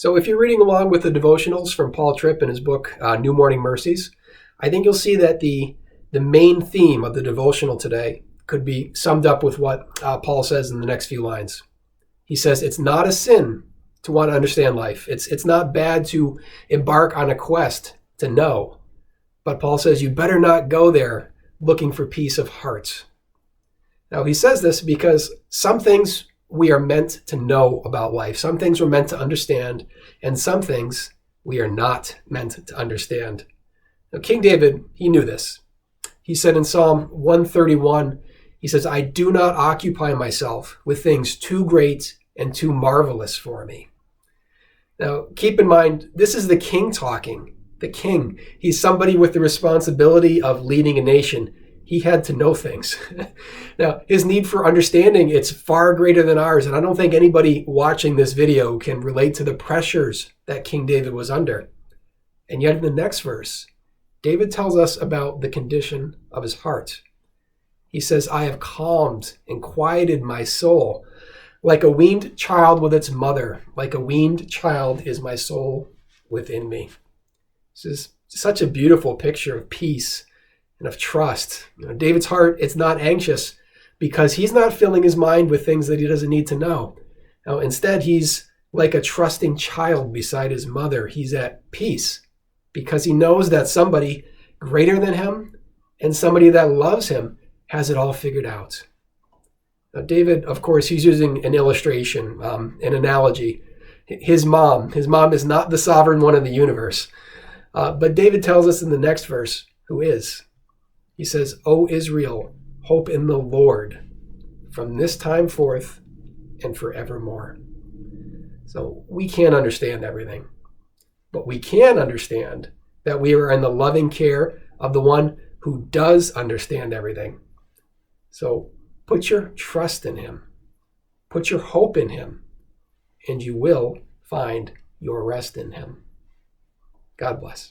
So if you're reading along with the devotionals from Paul Tripp in his book, New Morning Mercies, I think you'll see that the main theme of the devotional today could be summed up with what Paul says in the next few lines. He says, it's not a sin to want to understand life. It's not bad to embark on a quest to know. But Paul says you better not go there looking for peace of heart. Now, he says this because some things we are meant to know about life. Some things we're meant to understand, and some things we are not meant to understand. Now, King David, he knew this. He said in Psalm 131, he says, I do not occupy myself with things too great and too marvelous for me. Now, keep in mind, this is the king talking. The king. He's somebody with the responsibility of leading a nation. He had to know things. Now, his need for understanding, it's far greater than ours. And I don't think anybody watching this video can relate to the pressures that King David was under. And yet in the next verse, David tells us about the condition of his heart. He says, I have calmed and quieted my soul. Like a weaned child with its mother, like a weaned child is my soul within me. This is such a beautiful picture of peace and of trust. David's heart, it's not anxious because he's not filling his mind with things that he doesn't need to know. Now, instead, he's like a trusting child beside his mother. He's at peace because he knows that somebody greater than him and somebody that loves him has it all figured out. Now, David, of course, he's using an illustration, an analogy. His mom is not the sovereign one in the universe. But David tells us in the next verse who is. He says, O Israel, hope in the Lord from this time forth and forevermore. So we can't understand everything, but we can understand that we are in the loving care of the one who does understand everything. So put your trust in him, put your hope in him, and you will find your rest in him. God bless.